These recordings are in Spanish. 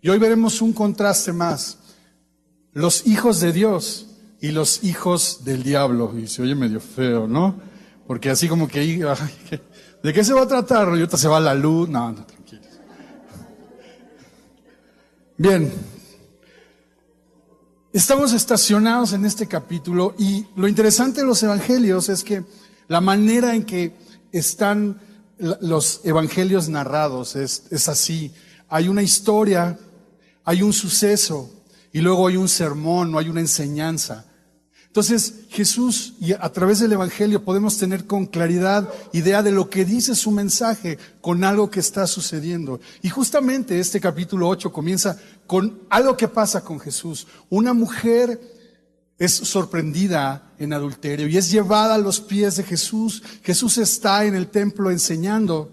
Y hoy veremos un contraste más. Los hijos de Dios y los hijos del diablo. Y se oye medio feo, ¿no? Porque así como que ahí, ¿de qué se va a tratar? Y ahorita se va la luz. No, tranquilo. Bien. Estamos estacionados en este capítulo y lo interesante de los evangelios es que la manera en que están los evangelios narrados es así. Hay una historia, hay un suceso y luego hay un sermón o hay una enseñanza. Entonces Jesús, y a través del evangelio podemos tener con claridad idea de lo que dice su mensaje con algo que está sucediendo. Y justamente este capítulo 8 comienza con algo que pasa con Jesús. Una mujer es sorprendida en adulterio y es llevada a los pies de Jesús. Jesús está en el templo enseñando.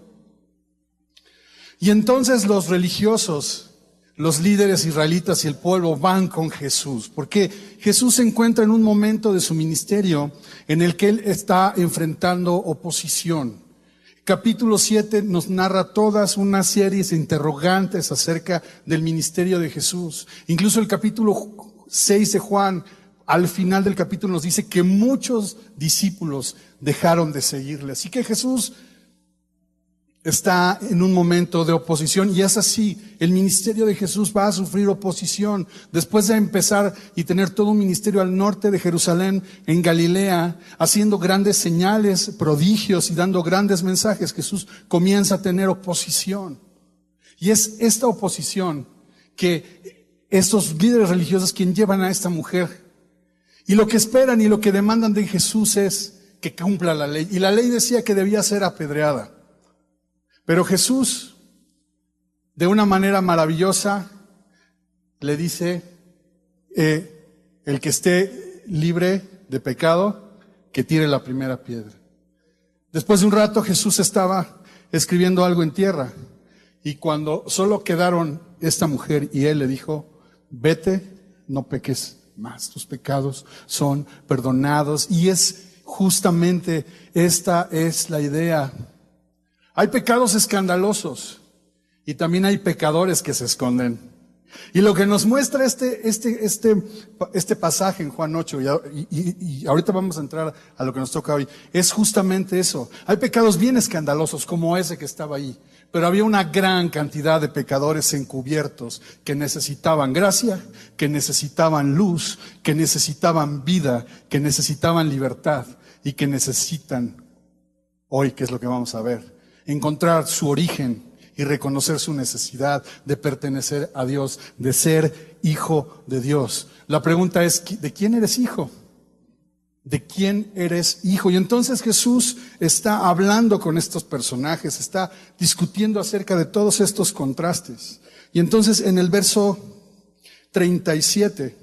Y entonces los religiosos, los líderes israelitas y el pueblo van con Jesús, porque Jesús se encuentra en un momento de su ministerio en el que Él está enfrentando oposición. Capítulo 7 nos narra todas una serie de interrogantes acerca del ministerio de Jesús. Incluso el capítulo 6 de Juan, al final del capítulo nos dice que muchos discípulos dejaron de seguirle. Así que Jesús está en un momento de oposición y es así, el ministerio de Jesús va a sufrir oposición. Después de empezar y tener todo un ministerio al norte de Jerusalén, en Galilea, haciendo grandes señales, prodigios y dando grandes mensajes, Jesús comienza a tener oposición. Y es esta oposición que estos líderes religiosos quien llevan a esta mujer. Y lo que esperan y lo que demandan de Jesús es que cumpla la ley. Y la ley decía que debía ser apedreada. Pero Jesús, de una manera maravillosa, le dice, el que esté libre de pecado, que tire la primera piedra. Después de un rato Jesús estaba escribiendo algo en tierra y cuando solo quedaron esta mujer y él le dijo, vete, no peques más, tus pecados son perdonados. Y es justamente esta es la idea. Hay pecados escandalosos y también hay pecadores que se esconden. Y lo que nos muestra este pasaje en Juan 8, y ahorita vamos a entrar a lo que nos toca hoy, es justamente eso. Hay pecados bien escandalosos como ese que estaba ahí, pero había una gran cantidad de pecadores encubiertos que necesitaban gracia, que necesitaban luz, que necesitaban vida, que necesitaban libertad y que necesitan hoy, que es lo que vamos a ver, encontrar su origen y reconocer su necesidad de pertenecer a Dios, de ser hijo de Dios. La pregunta es, ¿de quién eres hijo? ¿De quién eres hijo? Y entonces Jesús está hablando con estos personajes, está discutiendo acerca de todos estos contrastes. Y entonces en el verso 37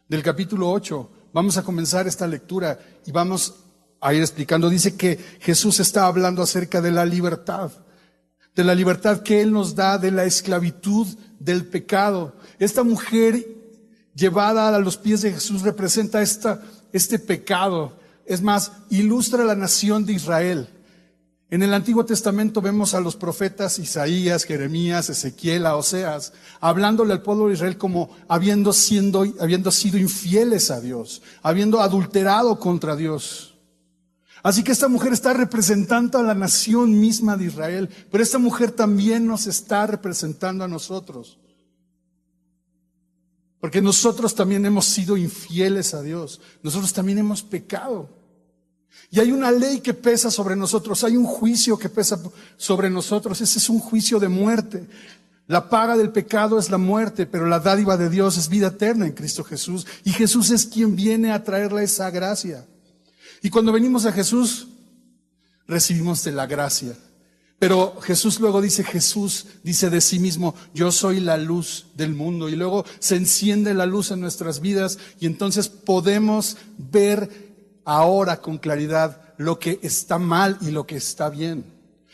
del capítulo 8 vamos a comenzar esta lectura y vamos a ir explicando. Dice que Jesús está hablando acerca de la libertad que Él nos da, de la esclavitud del pecado. Esta mujer llevada a los pies de Jesús representa este pecado. Es más, ilustra a la nación de Israel. En el Antiguo Testamento vemos a los profetas Isaías, Jeremías, Ezequiel, Oseas, hablándole al pueblo de Israel como habiendo sido infieles a Dios, habiendo adulterado contra Dios. Así que esta mujer está representando a la nación misma de Israel, pero esta mujer también nos está representando a nosotros. Porque nosotros también hemos sido infieles a Dios, nosotros también hemos pecado. Y hay una ley que pesa sobre nosotros, hay un juicio que pesa sobre nosotros, ese es un juicio de muerte. La paga del pecado es la muerte, pero la dádiva de Dios es vida eterna en Cristo Jesús. Y Jesús es quien viene a traerle esa gracia. Y cuando venimos a Jesús, recibimos de la gracia. Pero Jesús dice de sí mismo, yo soy la luz del mundo. Y luego se enciende la luz en nuestras vidas y entonces podemos ver ahora con claridad lo que está mal y lo que está bien.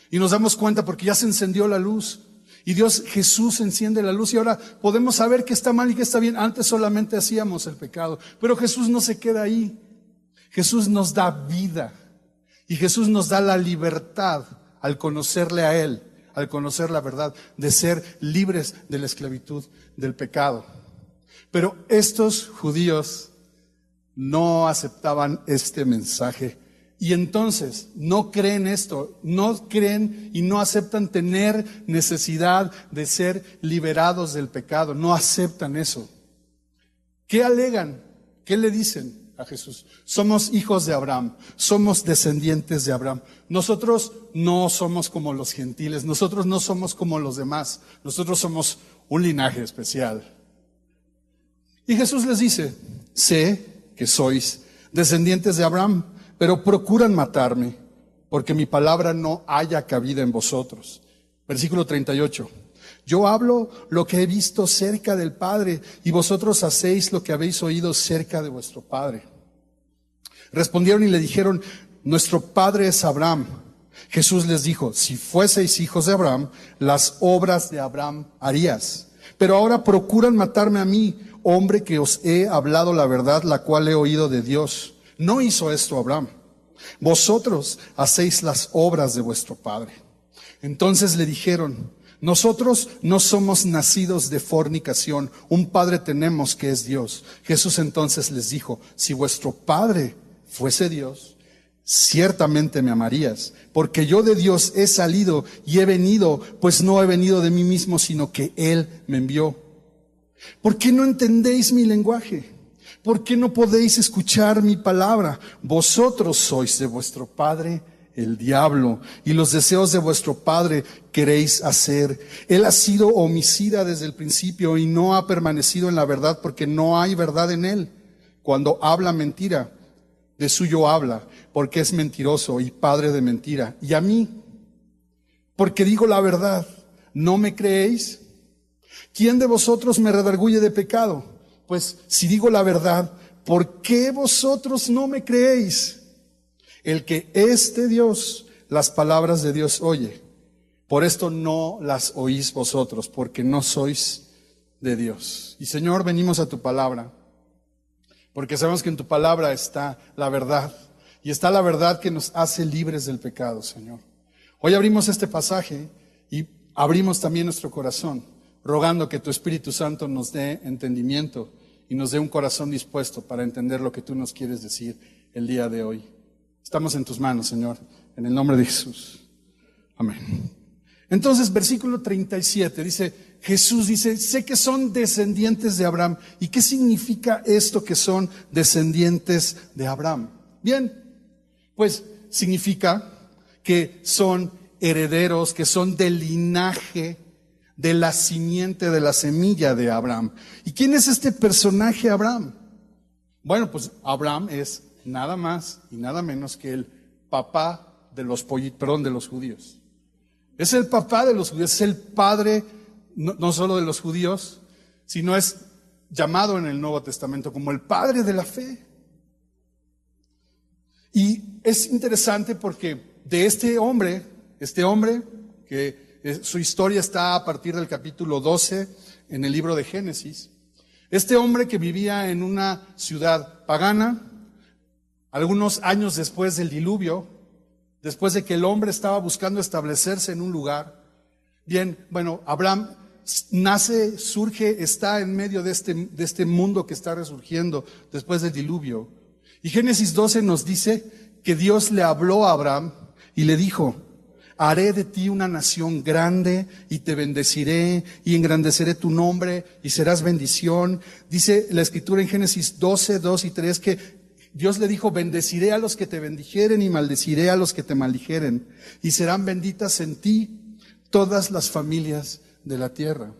Y nos damos cuenta porque ya se encendió la luz. Y Jesús enciende la luz y ahora podemos saber qué está mal y qué está bien. Antes solamente hacíamos el pecado, pero Jesús no se queda ahí. Jesús nos da vida y Jesús nos da la libertad al conocerle a Él, al conocer la verdad, de ser libres de la esclavitud del pecado. Pero estos judíos no aceptaban este mensaje. Y entonces no creen esto, no creen y no aceptan tener necesidad de ser liberados del pecado, no aceptan eso. ¿Qué alegan? ¿Qué le dicen a Jesús? Somos hijos de Abraham, somos descendientes de Abraham. Nosotros no somos como los gentiles, nosotros no somos como los demás, nosotros somos un linaje especial. Y Jesús les dice, sé que sois descendientes de Abraham, pero procuran matarme, porque mi palabra no haya cabida en vosotros. Versículo 38. Yo hablo lo que he visto cerca del Padre, y vosotros hacéis lo que habéis oído cerca de vuestro Padre. Respondieron y le dijeron, nuestro Padre es Abraham. Jesús les dijo, si fueseis hijos de Abraham, las obras de Abraham harías. Pero ahora procuran matarme a mí, hombre que os he hablado la verdad, la cual he oído de Dios. No hizo esto Abraham. Vosotros hacéis las obras de vuestro padre. Entonces le dijeron, nosotros no somos nacidos de fornicación, un padre tenemos que es Dios. Jesús entonces les dijo, si vuestro padre fuese Dios, ciertamente me amarías, porque yo de Dios he salido y he venido, pues no he venido de mí mismo, sino que Él me envió. ¿Por qué no entendéis mi lenguaje? ¿Por qué no podéis escuchar mi palabra? Vosotros sois de vuestro padre el diablo, y los deseos de vuestro padre queréis hacer. Él ha sido homicida desde el principio y no ha permanecido en la verdad, porque no hay verdad en él. Cuando habla mentira, de suyo habla, porque es mentiroso y padre de mentira. Y a mí, porque digo la verdad, ¿no me creéis? ¿Quién de vosotros me redarguye de pecado? Pues si digo la verdad, ¿por qué vosotros no me creéis? El que es de Dios, las palabras de Dios oye. Por esto no las oís vosotros, porque no sois de Dios. Y Señor, venimos a tu palabra, porque sabemos que en tu palabra está la verdad. Y está la verdad que nos hace libres del pecado, Señor. Hoy abrimos este pasaje y abrimos también nuestro corazón, rogando que tu Espíritu Santo nos dé entendimiento y nos dé un corazón dispuesto para entender lo que tú nos quieres decir el día de hoy. Estamos en tus manos, Señor, en el nombre de Jesús. Amén. Entonces, versículo 37 dice, Jesús dice, sé que son descendientes de Abraham. ¿Y qué significa esto que son descendientes de Abraham? Bien, pues significa que son herederos, que son del linaje, de la simiente, de la semilla de Abraham. ¿Y quién es este personaje Abraham? Bueno, pues Abraham es nada más y nada menos que el papá de los judíos. Es el papá de los judíos, es el padre no solo de los judíos, sino es llamado en el Nuevo Testamento como el padre de la fe. Y es interesante porque de este hombre que su historia está a partir del capítulo 12 en el libro de Génesis. Este hombre que vivía en una ciudad pagana, algunos años después del diluvio, después de que el hombre estaba buscando establecerse en un lugar. Bien, bueno, Abraham nace, surge, está en medio de este mundo que está resurgiendo después del diluvio. Y Génesis 12 nos dice que Dios le habló a Abraham y le dijo, haré de ti una nación grande y te bendeciré y engrandeceré tu nombre y serás bendición. Dice la Escritura en Génesis 12, 2 y 3 que Dios le dijo, bendeciré a los que te bendijeren y maldeciré a los que te maldijeren. Y serán benditas en ti todas las familias de la tierra.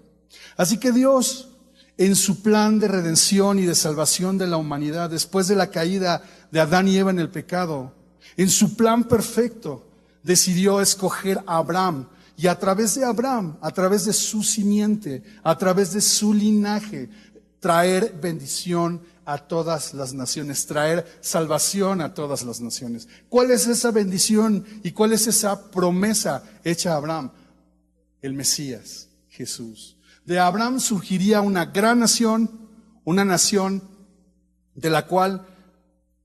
Así que Dios, en su plan de redención y de salvación de la humanidad, después de la caída de Adán y Eva en el pecado, en su plan perfecto, decidió escoger a Abraham y a través de Abraham, a través de su simiente, a través de su linaje, traer bendición a todas las naciones, traer salvación a todas las naciones. ¿Cuál es esa bendición y cuál es esa promesa hecha a Abraham? El Mesías, Jesús. De Abraham surgiría una gran nación, una nación de la cual,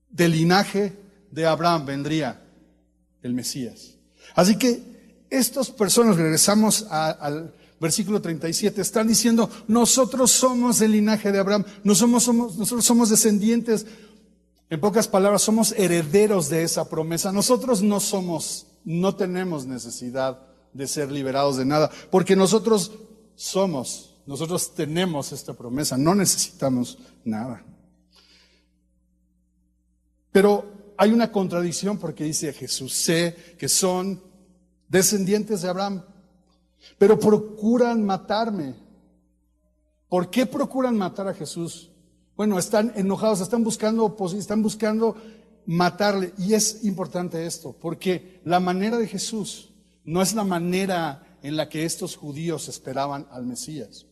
del linaje de Abraham vendría el Mesías. Así que estas personas, regresamos al versículo 37, están diciendo, nosotros somos del linaje de Abraham, nosotros somos descendientes, en pocas palabras, somos herederos de esa promesa. Nosotros no tenemos necesidad de ser liberados de nada, porque nosotros tenemos esta promesa, no necesitamos nada. Pero hay una contradicción porque dice Jesús, sé que son descendientes de Abraham, pero procuran matarme. ¿Por qué procuran matar a Jesús? Bueno, están enojados, están buscando matarle. Y es importante esto, porque la manera de Jesús no es la manera en la que estos judíos esperaban al Mesías.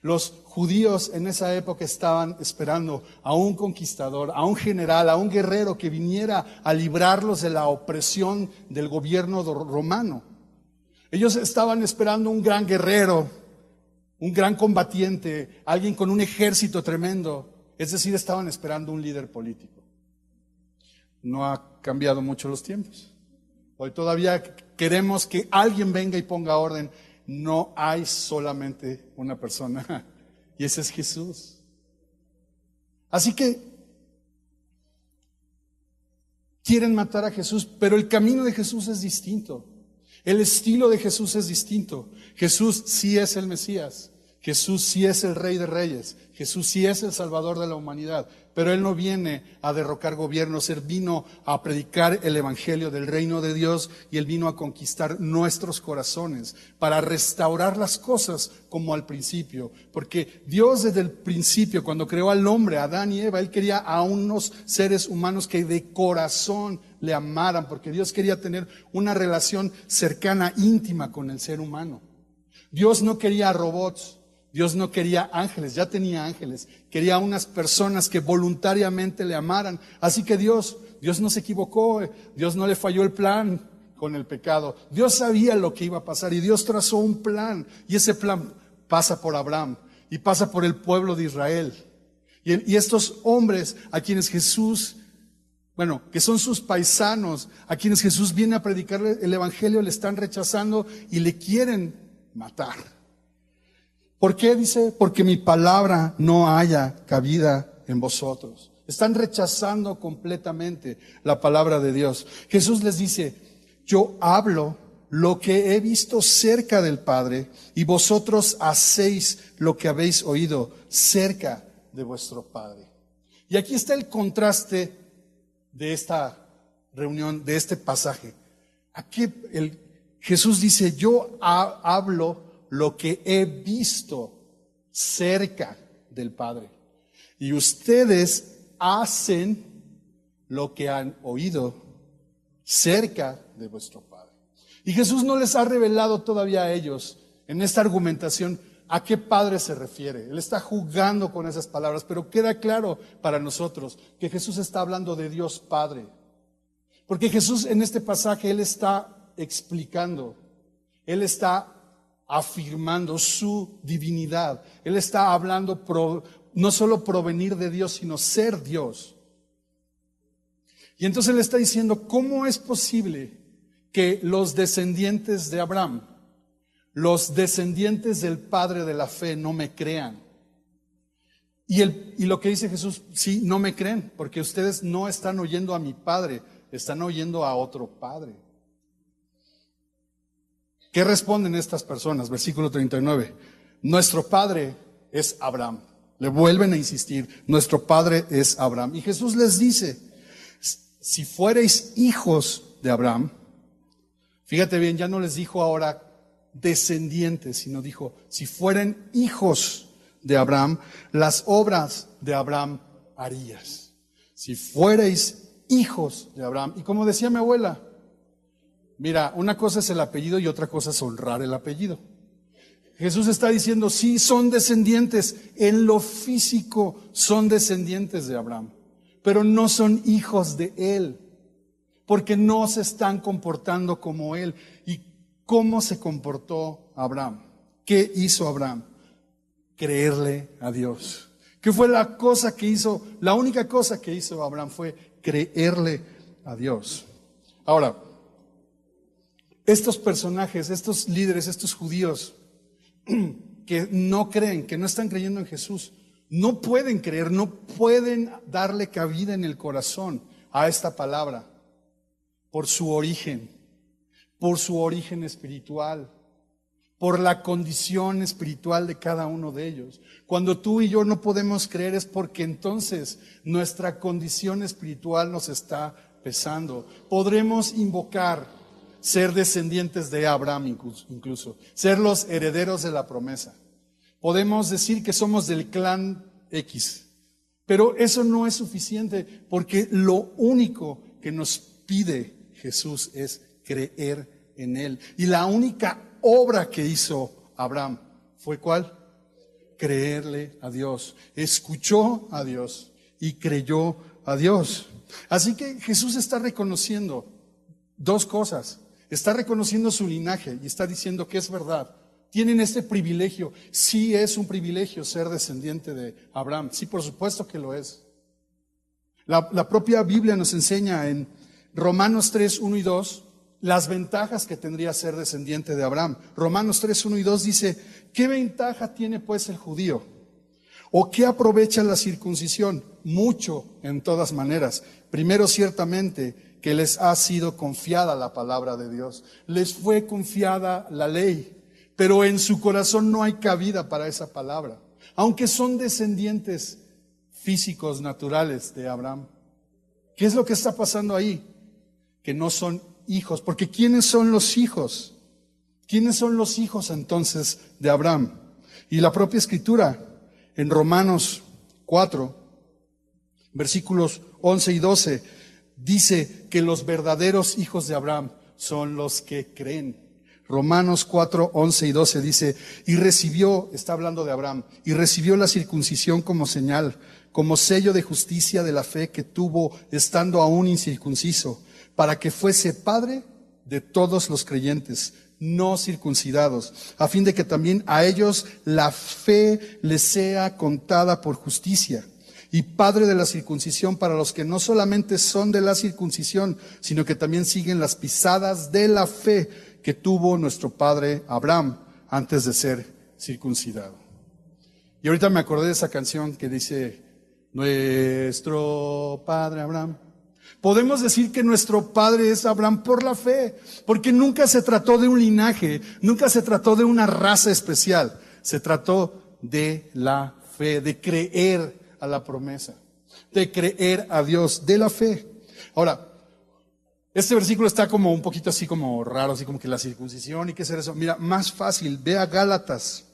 Los judíos en esa época estaban esperando a un conquistador, a un general, a un guerrero que viniera a librarlos de la opresión del gobierno romano. Ellos estaban esperando un gran guerrero, un gran combatiente, alguien con un ejército tremendo. Es decir, estaban esperando un líder político. No ha cambiado mucho los tiempos. Hoy todavía queremos que alguien venga y ponga orden. No hay solamente una persona, y ese es Jesús. Así que quieren matar a Jesús, pero el camino de Jesús es distinto. El estilo de Jesús es distinto. Jesús sí es el Mesías. Jesús sí es el Rey de Reyes. Jesús sí es el Salvador de la humanidad. Pero Él no viene a derrocar gobiernos. Él vino a predicar el Evangelio del reino de Dios y Él vino a conquistar nuestros corazones para restaurar las cosas como al principio. Porque Dios desde el principio, cuando creó al hombre, a Adán y Eva, Él quería a unos seres humanos que de corazón le amaran, porque Dios quería tener una relación cercana, íntima con el ser humano. Dios no quería robots. Dios no quería ángeles, ya tenía ángeles, quería unas personas que voluntariamente le amaran. Así que Dios no se equivocó, Dios no le falló el plan con el pecado. Dios sabía lo que iba a pasar y Dios trazó un plan, y ese plan pasa por Abraham y pasa por el pueblo de Israel. Y estos hombres a quienes Jesús, que son sus paisanos, a quienes Jesús viene a predicarle el Evangelio, le están rechazando y le quieren matar. ¿Por qué? Dice, porque mi palabra no haya cabida en vosotros. Están rechazando completamente la palabra de Dios. Jesús les dice, yo hablo lo que he visto cerca del Padre y vosotros hacéis lo que habéis oído cerca de vuestro Padre. Y aquí está el contraste de esta reunión, de este pasaje. Aquí Jesús dice, yo hablo lo que he visto cerca del Padre. Y ustedes hacen lo que han oído cerca de vuestro Padre. Y Jesús no les ha revelado todavía a ellos en esta argumentación a qué Padre se refiere. Él está jugando con esas palabras, pero queda claro para nosotros que Jesús está hablando de Dios Padre. Porque Jesús en este pasaje, Él está explicando, Él está afirmando su divinidad. Él está hablando no solo provenir de Dios, sino ser Dios. Y entonces le está diciendo, ¿cómo es posible que los descendientes de Abraham, los descendientes del Padre de la fe, no me crean? Y lo que dice Jesús, sí, no me creen, porque ustedes no están oyendo a mi Padre, están oyendo a otro Padre. ¿Qué responden estas personas? Versículo 39. Nuestro padre es Abraham. Le vuelven a insistir, nuestro padre es Abraham. Y Jesús les dice, si fuerais hijos de Abraham, fíjate bien, ya no les dijo ahora descendientes, sino dijo, si fueran hijos de Abraham, las obras de Abraham harías. Si fuerais hijos de Abraham. Y como decía mi abuela, mira, una cosa es el apellido y otra cosa es honrar el apellido. Jesús está diciendo, sí, son descendientes, en lo físico son descendientes de Abraham, pero no son hijos de él, porque no se están comportando como él. ¿Y cómo se comportó Abraham? ¿Qué hizo Abraham? Creerle a Dios. ¿Qué fue la cosa que hizo? La única cosa que hizo Abraham fue creerle a Dios. Ahora, estos personajes, estos líderes, estos judíos que no creen, que no están creyendo en Jesús, no pueden creer, no pueden darle cabida en el corazón a esta palabra por su origen espiritual, por la condición espiritual de cada uno de ellos. Cuando tú y yo no podemos creer es porque entonces nuestra condición espiritual nos está pesando. Podremos invocar ser descendientes de Abraham incluso, ser los herederos de la promesa. Podemos decir que somos del clan X, pero eso no es suficiente porque lo único que nos pide Jesús es creer en Él. Y la única obra que hizo Abraham fue ¿cuál? Creerle a Dios. Escuchó a Dios y creyó a Dios. Así que Jesús está reconociendo dos cosas. Está reconociendo su linaje y está diciendo que es verdad. Tienen este privilegio. Sí es un privilegio ser descendiente de Abraham. Sí, por supuesto que lo es. La propia Biblia nos enseña en Romanos 3, 1 y 2 las ventajas que tendría ser descendiente de Abraham. Romanos 3, 1 y 2 dice, ¿qué ventaja tiene pues el judío? ¿O qué aprovecha la circuncisión? Mucho en todas maneras. Primero, ciertamente, que les ha sido confiada la palabra de Dios. Les fue confiada la ley, pero en su corazón no hay cabida para esa palabra. Aunque son descendientes físicos, naturales de Abraham. ¿Qué es lo que está pasando ahí? Que no son hijos, porque ¿quiénes son los hijos? ¿Quiénes son los hijos entonces de Abraham? Y la propia Escritura en Romanos 4, versículos 11 y 12, dice que los verdaderos hijos de Abraham son los que creen. Romanos 4, 11 y 12 dice, y recibió, está hablando de Abraham, y recibió la circuncisión como señal, como sello de justicia de la fe que tuvo estando aún incircunciso, para que fuese padre de todos los creyentes no circuncidados, a fin de que también a ellos la fe les sea contada por justicia, y padre de la circuncisión para los que no solamente son de la circuncisión, sino que también siguen las pisadas de la fe que tuvo nuestro padre Abraham antes de ser circuncidado. Y ahorita me acordé de esa canción que dice, nuestro padre Abraham. Podemos decir que nuestro padre es Abraham por la fe, porque nunca se trató de un linaje, nunca se trató de una raza especial, se trató de la fe, de creer a la promesa, de creer a Dios, de la fe. Ahora, este versículo está como un poquito así como raro, así como que la circuncisión y qué es eso. Mira, más fácil, ve a Gálatas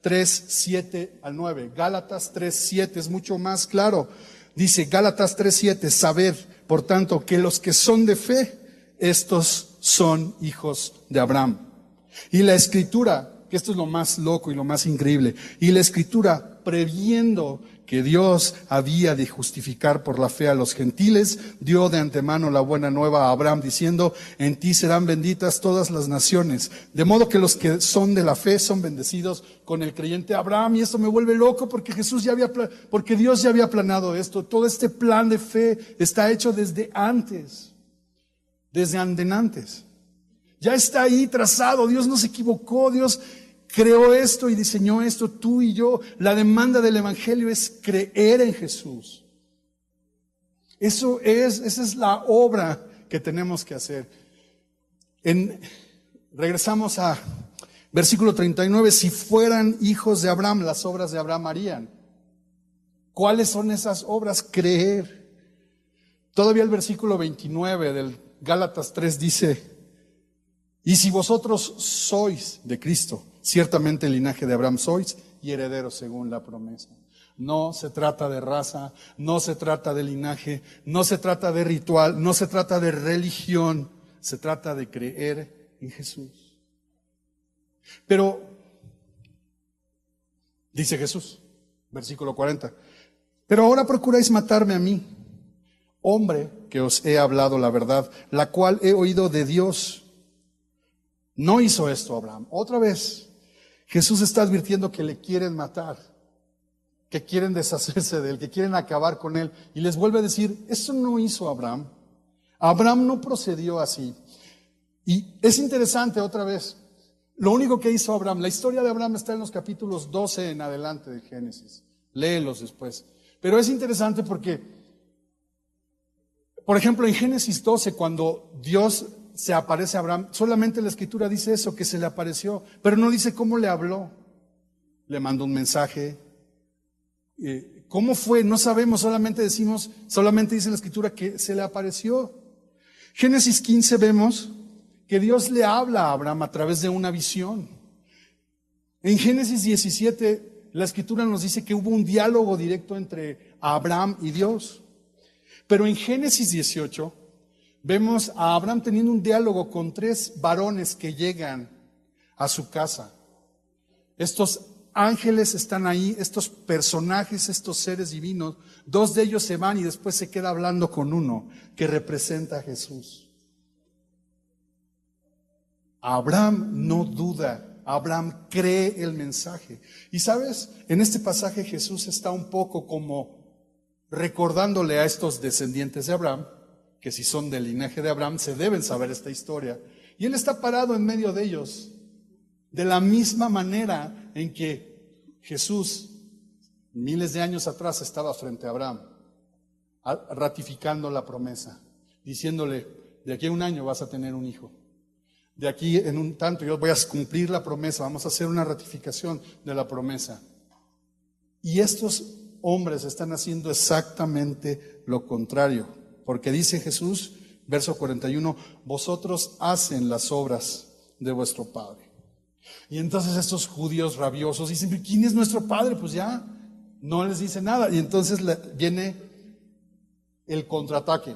3, 7 al 9. Gálatas 3, 7 es mucho más claro. Dice Gálatas 3, 7, sabed, por tanto, que los que son de fe, estos son hijos de Abraham. Y la Escritura, que esto es lo más loco y lo más increíble, y la Escritura, previendo que Dios había de justificar por la fe a los gentiles, dio de antemano la buena nueva a Abraham, diciendo, en ti serán benditas todas las naciones. De modo que los que son de la fe son bendecidos con el creyente Abraham. Y esto me vuelve loco porque porque Dios ya había planeado esto. Todo este plan de fe está hecho desde antes, desde antes. Ya está ahí trazado. Dios no se equivocó. Dios creó esto y diseñó esto, tú y yo. La demanda del Evangelio es creer en Jesús. Esa es la obra que tenemos que hacer. Regresamos a versículo 39. Si fueran hijos de Abraham, las obras de Abraham harían. ¿Cuáles son esas obras? Creer. Todavía el versículo 29 del Gálatas 3 dice, y si vosotros sois de Cristo, ciertamente el linaje de Abraham sois y herederos según la promesa. No se trata de raza, no se trata de linaje, no se trata de ritual, no se trata de religión, se trata de creer en Jesús. Pero, dice Jesús, versículo 40, pero ahora procuráis matarme a mí, hombre que os he hablado la verdad, la cual he oído de Dios. No hizo esto Abraham. Otra vez, Jesús está advirtiendo que le quieren matar, que quieren deshacerse de él, que quieren acabar con él. Y les vuelve a decir, eso no hizo Abraham. Abraham no procedió así. Y es interesante otra vez, lo único que hizo Abraham, la historia de Abraham está en los capítulos 12 en adelante de Génesis, léelos después. Pero es interesante porque, por ejemplo, en Génesis 12, cuando Dios se aparece a Abraham, solamente la escritura dice eso, que se le apareció, pero no dice cómo le habló. Le mandó un mensaje. ¿Cómo fue? No sabemos, solamente dice la escritura que se le apareció. Génesis 15 vemos que Dios le habla a Abraham a través de una visión. En Génesis 17, la escritura nos dice que hubo un diálogo directo entre Abraham y Dios. Pero en Génesis 18 vemos a Abraham teniendo un diálogo con 3 varones que llegan a su casa. Estos ángeles están ahí, estos personajes, estos seres divinos. 2 de ellos se van y después se queda hablando con uno que representa a Jesús. Abraham no duda, Abraham cree el mensaje. Y sabes, en este pasaje Jesús está un poco como recordándole a estos descendientes de Abraham, que si son del linaje de Abraham, se deben saber esta historia. Y él está parado en medio de ellos, de la misma manera en que Jesús, miles de años atrás, estaba frente a Abraham, ratificando la promesa, diciéndole, de aquí a un año vas a tener un hijo. De aquí en un tanto yo voy a cumplir la promesa, vamos a hacer una ratificación de la promesa. Y estos hombres están haciendo exactamente lo contrario, porque dice Jesús, verso 41, vosotros hacen las obras de vuestro padre. Y entonces estos judíos rabiosos dicen, ¿quién es nuestro padre? Pues ya, no les dice nada. Y entonces viene el contraataque.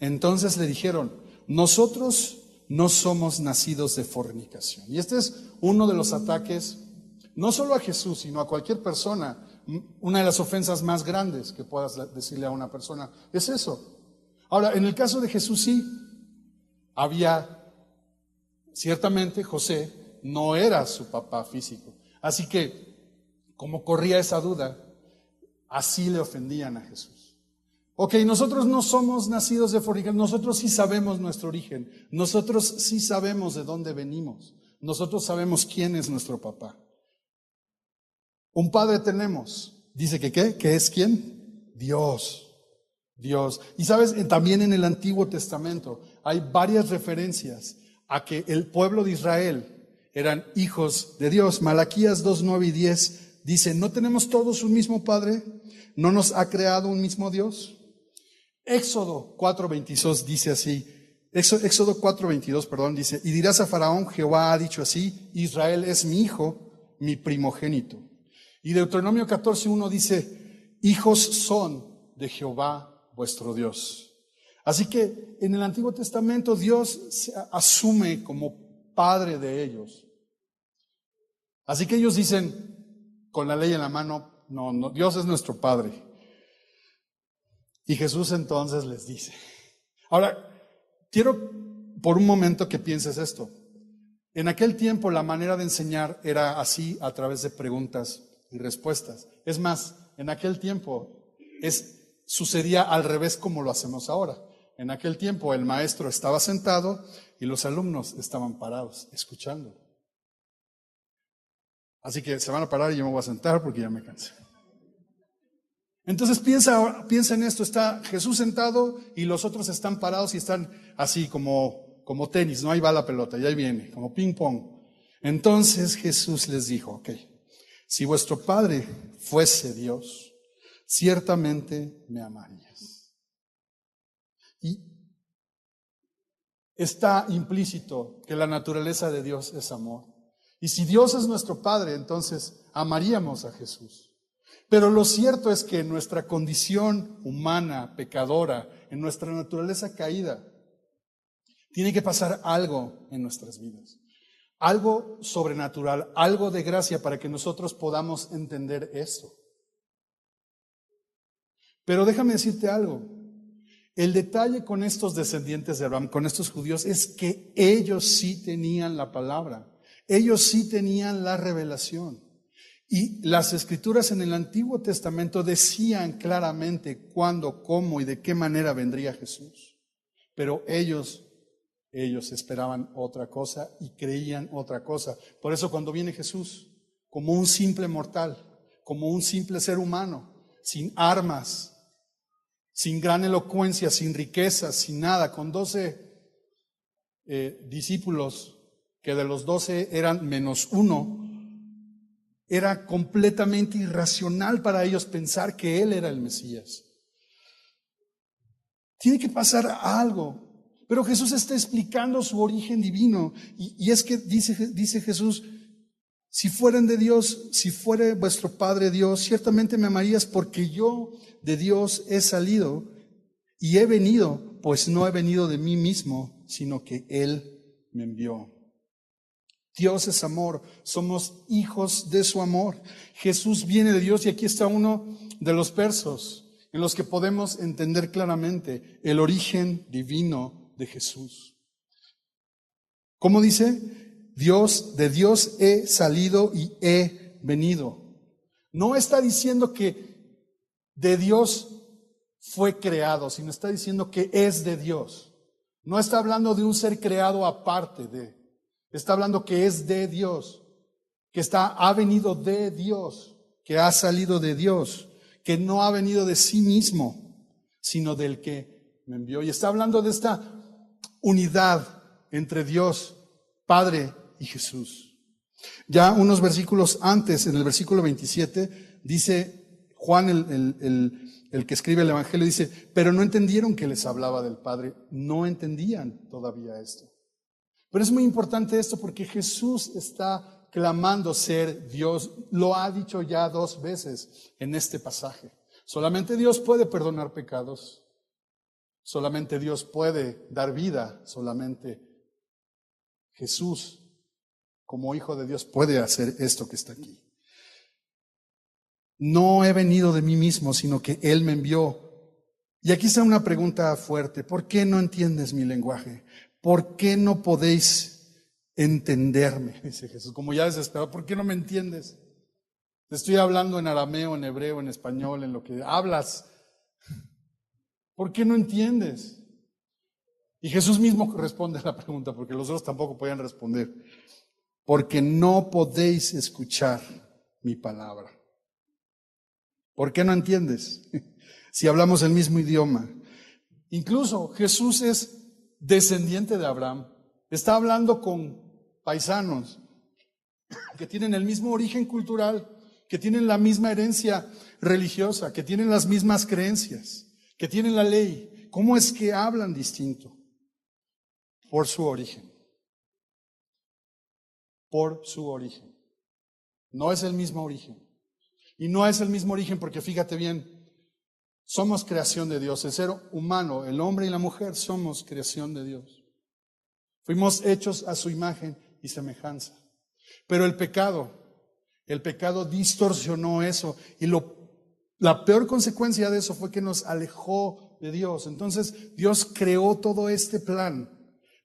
Entonces le dijeron, nosotros no somos nacidos de fornicación. Y este es uno de los ataques, no solo a Jesús, sino a cualquier persona. Una de las ofensas más grandes que puedas decirle a una persona es eso. Ahora, en el caso de Jesús sí, ciertamente José no era su papá físico. Así que, como corría esa duda, así le ofendían a Jesús. Ok, nosotros no somos nacidos de fornicación, nosotros sí sabemos nuestro origen, nosotros sí sabemos de dónde venimos, nosotros sabemos quién es nuestro papá. Un padre tenemos, dice que ¿qué? ¿Que es quién? Dios. Y sabes, también en el Antiguo Testamento hay varias referencias a que el pueblo de Israel eran hijos de Dios. Malaquías 2, 9 y 10 dice, ¿no tenemos todos un mismo Padre? ¿No nos ha creado un mismo Dios? Éxodo 4:22 dice así, Éxodo 4:22, dice, y dirás a Faraón, Jehová ha dicho así, Israel es mi hijo, mi primogénito. Y Deuteronomio 14:1 dice, hijos son de Jehová vuestro Dios. Así que en el Antiguo Testamento Dios se asume como padre de ellos. Así que ellos dicen, con la ley en la mano, no, Dios es nuestro padre. Y Jesús entonces les dice. Ahora, quiero por un momento que pienses esto. En aquel tiempo la manera de enseñar era así, a través de preguntas y respuestas. Es más, en aquel tiempo sucedía al revés como lo hacemos ahora. En aquel tiempo el maestro estaba sentado y los alumnos estaban parados, escuchando. Así que se van a parar y yo me voy a sentar porque ya me cansé. Entonces piensa en esto, está Jesús sentado y los otros están parados y están así como tenis, ¿no? Ahí va la pelota, y ahí viene, como ping pong. Entonces Jesús les dijo, ok, si vuestro Padre fuese Dios, ciertamente me amarías. Y está implícito que la naturaleza de Dios es amor. Y si Dios es nuestro Padre, entonces amaríamos a Jesús. Pero lo cierto es que en nuestra condición humana, pecadora, en nuestra naturaleza caída, tiene que pasar algo en nuestras vidas. Algo sobrenatural, algo de gracia para que nosotros podamos entender esto. Pero déjame decirte algo. El detalle con estos descendientes de Abraham, con estos judíos, es que ellos sí tenían la palabra. Ellos sí tenían la revelación. Y las escrituras en el Antiguo Testamento decían claramente cuándo, cómo y de qué manera vendría Jesús. Pero ellos Ellos esperaban otra cosa y creían otra cosa. Por eso cuando viene Jesús, como un simple mortal, como un simple ser humano, sin armas, sin gran elocuencia, sin riqueza, sin nada, con 12 discípulos, que de los 12 eran menos uno, era completamente irracional para ellos pensar que Él era el Mesías. Tiene que pasar algo. Pero Jesús está explicando su origen divino. Y es que dice Jesús, si fueran de Dios, si fuere vuestro Padre Dios, ciertamente me amarías, porque yo de Dios he salido y he venido, pues no he venido de mí mismo, sino que Él me envió. Dios es amor, somos hijos de su amor. Jesús viene de Dios y aquí está uno de los versos en los que podemos entender claramente el origen divino de Jesús. ¿Cómo dice? De Dios he salido y he venido. No está diciendo que de Dios fue creado, sino está diciendo que es de Dios. No está hablando de un ser creado aparte de. Está hablando que es de Dios, que ha venido de Dios, que ha salido de Dios, que no ha venido de sí mismo, sino del que me envió. Y está hablando de esta unidad entre Dios, Padre y Jesús. Ya unos versículos antes, en el versículo 27, dice Juan, el que escribe el Evangelio, dice, pero no entendieron que les hablaba del Padre, no entendían todavía esto. Pero es muy importante esto porque Jesús está clamando ser Dios. Lo ha dicho ya 2 veces en este pasaje. Solamente Dios puede perdonar pecados. Solamente Dios puede dar vida. Solamente Jesús, como Hijo de Dios, puede hacer esto que está aquí. No he venido de mí mismo, sino que Él me envió. Y aquí está una pregunta fuerte. ¿Por qué no entiendes mi lenguaje? ¿Por qué no podéis entenderme? Dice Jesús, como ya desesperado. ¿Por qué no me entiendes? Te estoy hablando en arameo, en hebreo, en español, en lo que hablas. ¿Por qué no entiendes? Y Jesús mismo responde a la pregunta, porque los otros tampoco podían responder. Porque no podéis escuchar mi palabra. ¿Por qué no entiendes? Si hablamos el mismo idioma. Incluso Jesús es descendiente de Abraham. Está hablando con paisanos que tienen el mismo origen cultural, que tienen la misma herencia religiosa, que tienen las mismas creencias, que tienen la ley. ¿Cómo es que hablan distinto? Por su origen. Por su origen. No es el mismo origen. Y no es el mismo origen porque fíjate bien, somos creación de Dios. El ser humano, el hombre y la mujer, somos creación de Dios. Fuimos hechos a su imagen y semejanza. Pero el pecado distorsionó eso. Y la peor consecuencia de eso fue que nos alejó de Dios. Entonces Dios creó todo este plan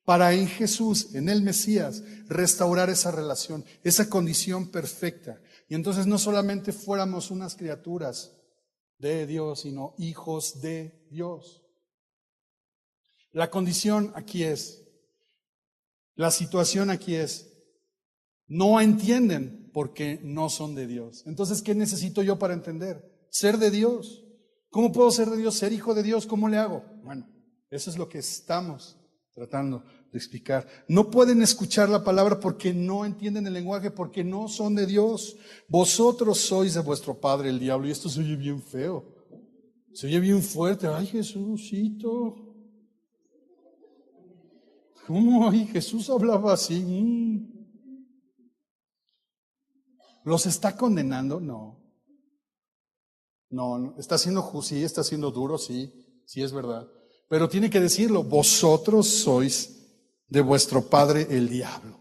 para en Jesús, en el Mesías, restaurar esa relación, esa condición perfecta. Y entonces no solamente fuéramos unas criaturas de Dios, sino hijos de Dios. La condición aquí la situación aquí no entienden porque no son de Dios. Entonces, ¿qué necesito yo para entender? Ser de Dios. ¿Cómo puedo ser de Dios? Ser hijo de Dios, ¿cómo le hago? Bueno, eso es lo que estamos tratando de explicar. No pueden escuchar la palabra porque no entienden el lenguaje, porque no son de Dios. Vosotros sois de vuestro padre el diablo. Y esto se oye bien feo. Se oye bien fuerte. Ay, Jesucito. ¿Cómo? Ay, Jesús hablaba así. ¿Los está condenando? No. No, está siendo, sí, está siendo duro, sí es verdad. Pero tiene que decirlo, vosotros sois de vuestro padre el diablo.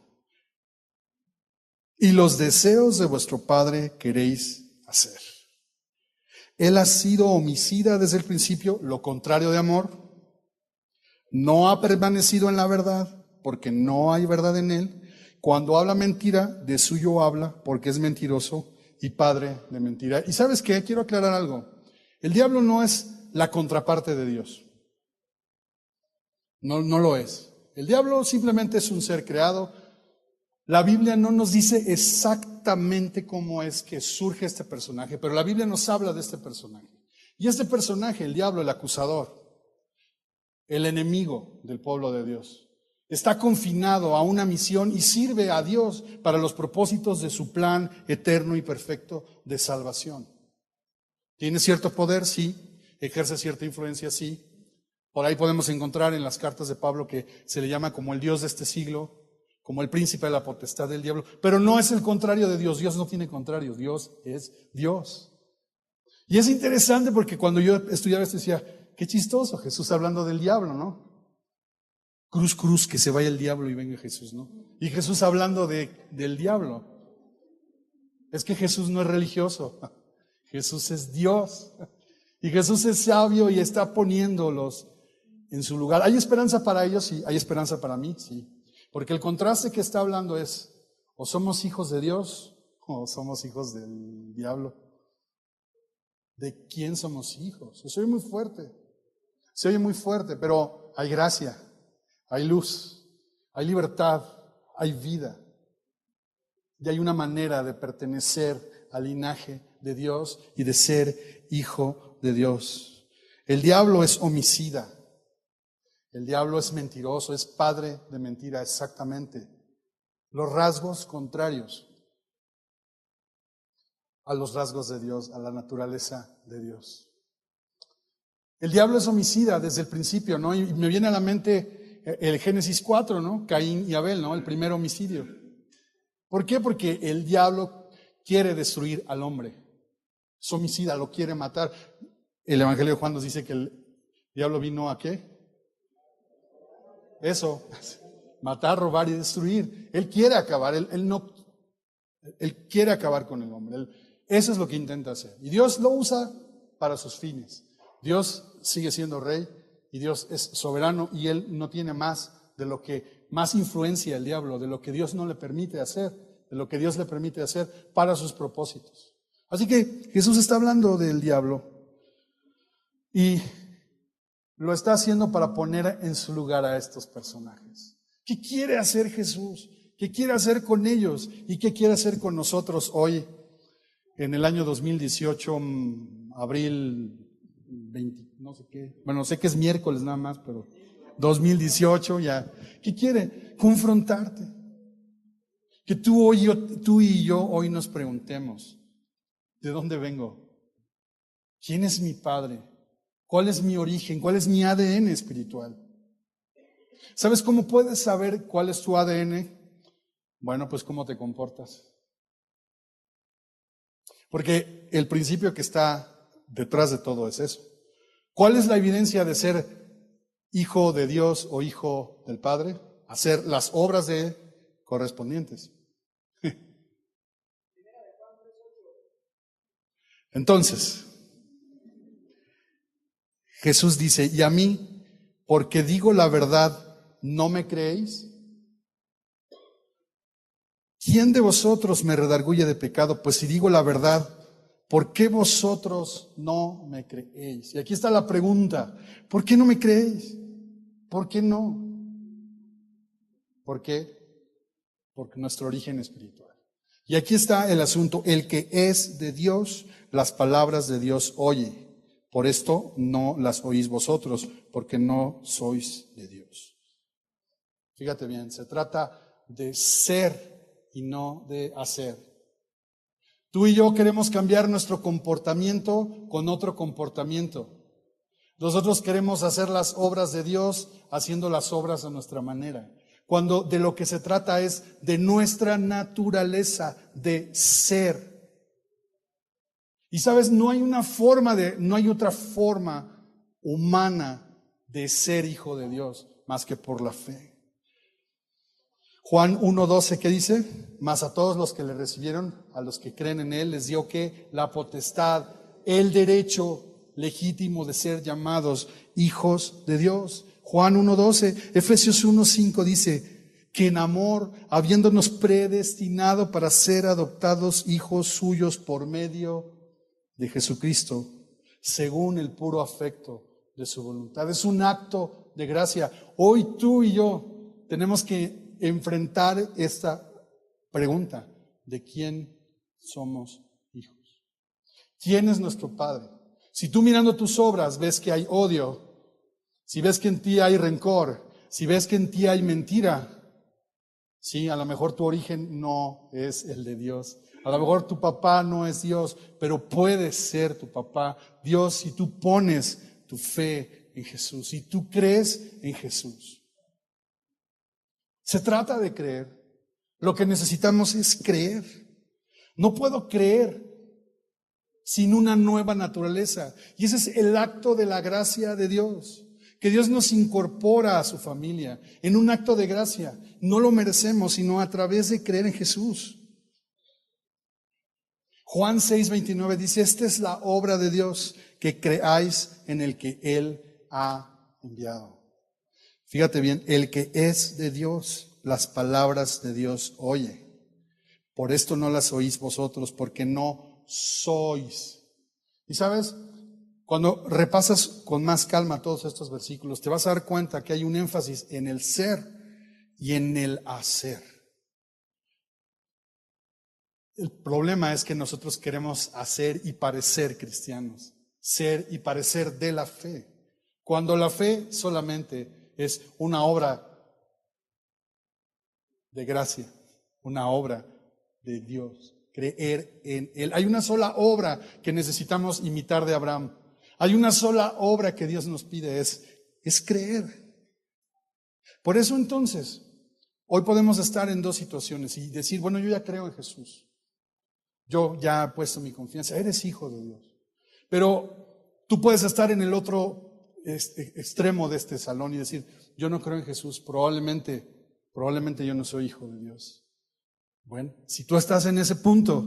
Y los deseos de vuestro padre queréis hacer. Él ha sido homicida desde el principio, lo contrario de amor. No ha permanecido en la verdad, porque no hay verdad en él. Cuando habla mentira, de suyo habla, porque es mentiroso y padre de mentira. ¿Y sabes qué? Quiero aclarar algo. El diablo no es la contraparte de Dios. No lo es. El diablo simplemente es un ser creado. La Biblia no nos dice exactamente cómo es que surge este personaje, pero la Biblia nos habla de este personaje. Y este personaje, el diablo, el acusador, el enemigo del pueblo de Dios, está confinado a una misión y sirve a Dios para los propósitos de su plan eterno y perfecto de salvación. ¿Tiene cierto poder? Sí. ¿Ejerce cierta influencia? Sí. Por ahí podemos encontrar en las cartas de Pablo que se le llama como el Dios de este siglo, como el príncipe de la potestad del diablo. Pero no es el contrario de Dios. Dios no tiene contrario. Dios es Dios. Y es interesante porque cuando yo estudiaba esto decía, qué chistoso, Jesús hablando del diablo, ¿no? Cruz, cruz, que se vaya el diablo y venga Jesús, ¿no? Y Jesús hablando del diablo. Es que Jesús no es religioso. Jesús es Dios. Y Jesús es sabio y está poniéndolos en su lugar. ¿Hay esperanza para ellos? Sí. ¿Hay esperanza para mí? Sí. Porque el contraste que está hablando es, o somos hijos de Dios o somos hijos del diablo. ¿De quién somos hijos? Se oye muy fuerte, pero hay gracia, hay luz, hay libertad, hay vida. Y hay una manera de pertenecer al linaje de Dios y de ser hijo de Dios. El diablo es homicida. El diablo es mentiroso, es padre de mentira, exactamente. Los rasgos contrarios a los rasgos de Dios, a la naturaleza de Dios. El diablo es homicida desde el principio, ¿no? Y me viene a la mente el Génesis 4, ¿no? Caín y Abel, ¿no? El primer homicidio. ¿Por qué? Porque el diablo quiere destruir al hombre. Es homicida, lo quiere matar. El Evangelio de Juan nos dice que el diablo vino ¿a qué? Eso, matar, robar y destruir. Él quiere acabar, él quiere acabar con el hombre. Eso es lo que intenta hacer. Y Dios lo usa para sus fines. Dios sigue siendo rey y Dios es soberano y Él no tiene más influencia el diablo, de lo que Dios no le permite hacer, de lo que Dios le permite hacer para sus propósitos. Así que Jesús está hablando del diablo y lo está haciendo para poner en su lugar a estos personajes. ¿Qué quiere hacer Jesús? ¿Qué quiere hacer con ellos? ¿Y qué quiere hacer con nosotros hoy, en el año 2018, abril 20, no sé qué? Bueno, sé que es miércoles nada más, pero 2018 ya. ¿Qué quiere? Confrontarte. Que tú y yo hoy nos preguntemos, ¿de dónde vengo? ¿Quién es mi padre? ¿Cuál es mi origen? ¿Cuál es mi ADN espiritual? ¿Sabes cómo puedes saber cuál es tu ADN? Bueno, pues cómo te comportas. Porque el principio que está detrás de todo es eso. ¿Cuál es la evidencia de ser hijo de Dios o hijo del Padre? Hacer las obras de Él correspondientes. Entonces, Jesús dice, ¿y a mí, porque digo la verdad, no me creéis? ¿Quién de vosotros me redarguye de pecado? Pues si digo la verdad, ¿por qué vosotros no me creéis? Y aquí está la pregunta, ¿por qué no me creéis? ¿Por qué no? ¿Por qué? Porque nuestro origen espiritual. Y aquí está el asunto, el que es de Dios, las palabras de Dios oye. Por esto no las oís vosotros, porque no sois de Dios. Fíjate bien, se trata de ser y no de hacer. Tú y yo queremos cambiar nuestro comportamiento con otro comportamiento. Nosotros queremos hacer las obras de Dios haciendo las obras a nuestra manera. Cuando de lo que se trata es de nuestra naturaleza de ser. Y sabes, no hay otra forma humana de ser hijo de Dios más que por la fe. Juan 1:12, ¿qué dice? Mas a todos los que le recibieron, a los que creen en Él, les dio ¿qué? La potestad, el derecho legítimo de ser llamados hijos de Dios. Juan 1:12, Efesios 1:5 dice que en amor, habiéndonos predestinado para ser adoptados hijos suyos por medio de Jesucristo, según el puro afecto de su voluntad. Es un acto de gracia. Hoy tú y yo tenemos que enfrentar esta pregunta de quién somos hijos. ¿Quién es nuestro Padre? Si tú mirando tus obras ves que hay odio, si ves que en ti hay rencor, si ves que en ti hay mentira, sí, a lo mejor tu origen no es el de Dios. A lo mejor tu papá no es Dios, pero puede ser tu papá Dios si tú pones tu fe en Jesús, si tú crees en Jesús. Se trata de creer. Lo que necesitamos es creer. No puedo creer sin una nueva naturaleza. Y ese es el acto de la gracia de Dios. Que Dios nos incorpora a su familia en un acto de gracia. No lo merecemos, sino a través de creer en Jesús. Juan 6:29 dice, esta es la obra de Dios, que creáis en el que Él ha enviado. Fíjate bien, el que es de Dios, las palabras de Dios oye. Por esto no las oís vosotros, porque no sois. Y sabes, cuando repasas con más calma todos estos versículos, te vas a dar cuenta que hay un énfasis en el ser y en el hacer. El problema es que nosotros queremos hacer y parecer cristianos, ser y parecer de la fe, cuando la fe solamente es una obra de gracia, una obra de Dios, creer en Él. Hay una sola obra que necesitamos imitar de Abraham. Hay una sola obra que Dios nos pide, es creer. Por eso entonces, hoy podemos estar en dos situaciones y decir, bueno, yo ya creo en Jesús. Yo ya he puesto mi confianza, eres hijo de Dios. Pero tú puedes estar en el otro extremo de este salón y decir, yo no creo en Jesús, probablemente yo no soy hijo de Dios. Bueno, si tú estás en ese punto,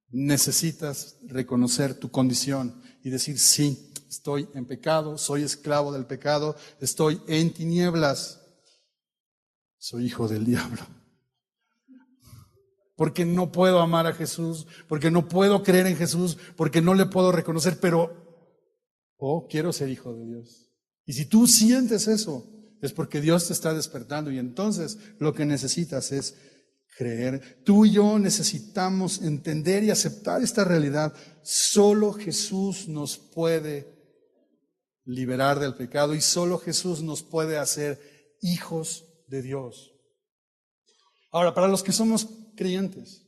necesitas reconocer tu condición y decir, sí, estoy en pecado, soy esclavo del pecado, estoy en tinieblas, soy hijo del diablo. Porque no puedo amar a Jesús, porque no puedo creer en Jesús, porque no le puedo reconocer, pero quiero ser hijo de Dios. Y si tú sientes eso, es porque Dios te está despertando y entonces lo que necesitas es creer. Tú y yo necesitamos entender y aceptar esta realidad. Solo Jesús nos puede liberar del pecado y solo Jesús nos puede hacer hijos de Dios. Ahora, para los que somos creyentes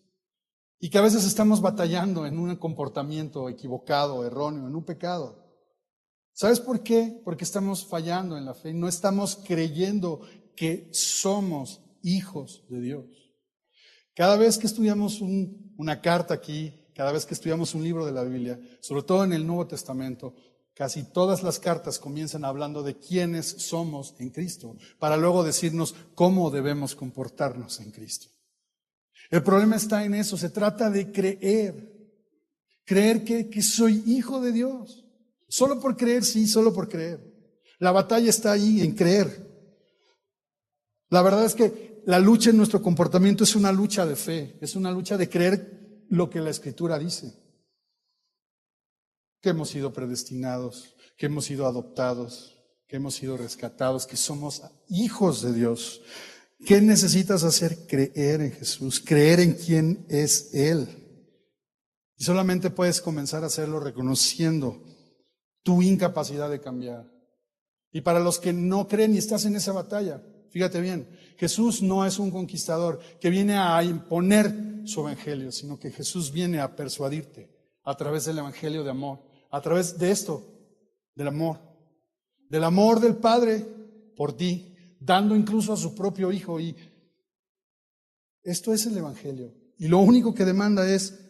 y que a veces estamos batallando en un comportamiento equivocado, erróneo, en un pecado, ¿sabes por qué? Porque estamos fallando en la fe, no estamos creyendo que somos hijos de Dios. Cada vez que estudiamos una carta aquí, cada vez que estudiamos un libro de la Biblia, sobre todo en el Nuevo Testamento, casi todas las cartas comienzan hablando de quiénes somos en Cristo, para luego decirnos cómo debemos comportarnos en Cristo. El problema está en eso, se trata de creer que soy hijo de Dios. Solo por creer, sí, solo por creer. La batalla está ahí en creer. La verdad es que la lucha en nuestro comportamiento es una lucha de fe, es una lucha de creer lo que la Escritura dice. Que hemos sido predestinados, que hemos sido adoptados, que hemos sido rescatados, que somos hijos de Dios. ¿Qué necesitas hacer? Creer en Jesús, creer en quién es Él. Y solamente puedes comenzar a hacerlo reconociendo tu incapacidad de cambiar. Y para los que no creen y estás en esa batalla, fíjate bien, Jesús no es un conquistador que viene a imponer su evangelio, sino que Jesús viene a persuadirte a través del evangelio de amor, a través de esto, del amor del Padre por ti, dando incluso a su propio Hijo. Y esto es el evangelio. Y lo único que demanda es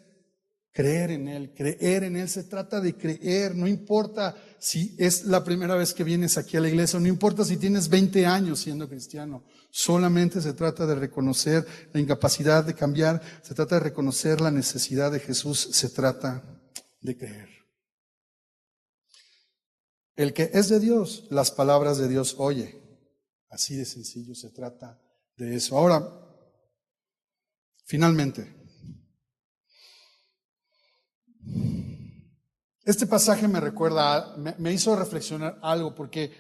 creer en Él, creer en Él. Se trata de creer, no importa si es la primera vez que vienes aquí a la iglesia, no importa si tienes 20 años siendo cristiano, solamente se trata de reconocer la incapacidad de cambiar, se trata de reconocer la necesidad de Jesús, se trata de creer. El que es de Dios, las palabras de Dios oye. Así de sencillo se trata de eso. Ahora, finalmente, este pasaje me hizo reflexionar algo, porque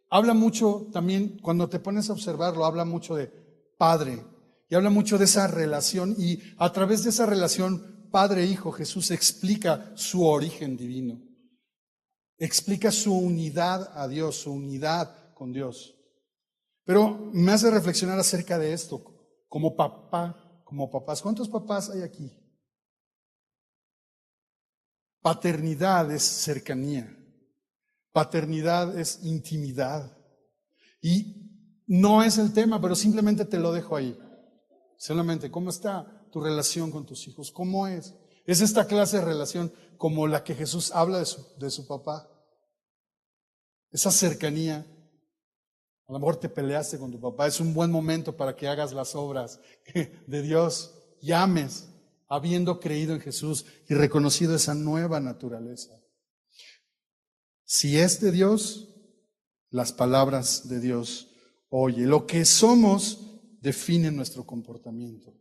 habla mucho también, cuando te pones a observarlo, habla mucho de Padre y habla mucho de esa relación, y a través de esa relación Padre-Hijo, Jesús explica su origen divino, explica su unidad a Dios, su unidad con Dios. Pero me hace reflexionar acerca de esto, como papá, como papás. ¿Cuántos papás hay aquí? Paternidad es cercanía, paternidad es intimidad. Y no es el tema, pero simplemente te lo dejo ahí. Solamente, ¿cómo está tu relación con tus hijos? ¿Cómo es? ¿Es esta clase de relación como la que Jesús habla de su papá? Esa cercanía. A lo mejor te peleaste con tu papá. Es un buen momento para que hagas las obras de Dios y ames, habiendo creído en Jesús y reconocido esa nueva naturaleza. Si es de Dios, las palabras de Dios oye. Lo que somos define nuestro comportamiento.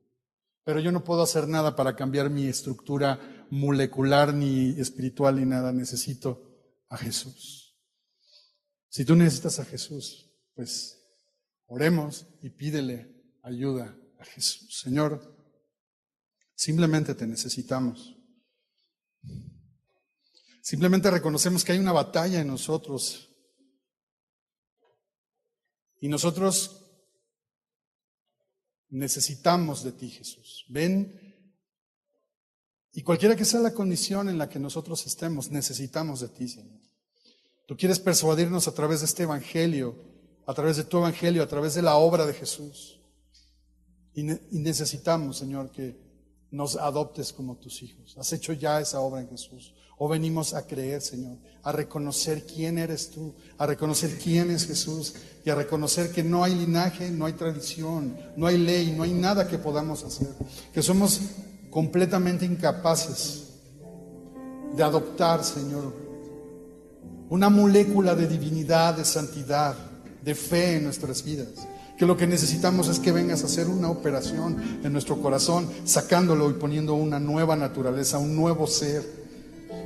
Pero yo no puedo hacer nada para cambiar mi estructura molecular, ni espiritual, ni nada. Necesito a Jesús. Si tú necesitas a Jesús, pues oremos y pídele ayuda a Jesús. Señor, simplemente te necesitamos. Simplemente reconocemos que hay una batalla en nosotros. Y nosotros necesitamos de ti, Jesús. Ven, y cualquiera que sea la condición en la que nosotros estemos, necesitamos de ti, Señor. Tú quieres persuadirnos a través de este evangelio, a través de tu evangelio, a través de la obra de Jesús. Y necesitamos, Señor, que nos adoptes como tus hijos. Has hecho ya esa obra en Jesús. O venimos a creer, Señor, a reconocer quién eres tú, a reconocer quién es Jesús y a reconocer que no hay linaje, no hay tradición, no hay ley, no hay nada que podamos hacer. Que somos completamente incapaces de adoptar, Señor, una molécula de divinidad, de santidad, de fe en nuestras vidas. Que lo que necesitamos es que vengas a hacer una operación en nuestro corazón, sacándolo y poniendo una nueva naturaleza, un nuevo ser.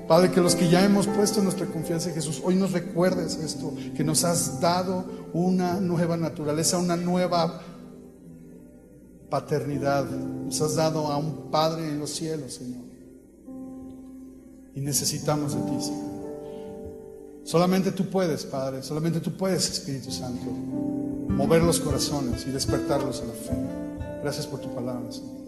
Padre, que los que ya hemos puesto nuestra confianza en Jesús, hoy nos recuerdes esto, que nos has dado una nueva naturaleza, una nueva paternidad. Nos has dado a un Padre en los cielos, Señor. Y necesitamos de ti, Señor. Solamente tú puedes, Padre, solamente tú puedes, Espíritu Santo, mover los corazones y despertarlos a la fe. Gracias por tu palabra, Señor.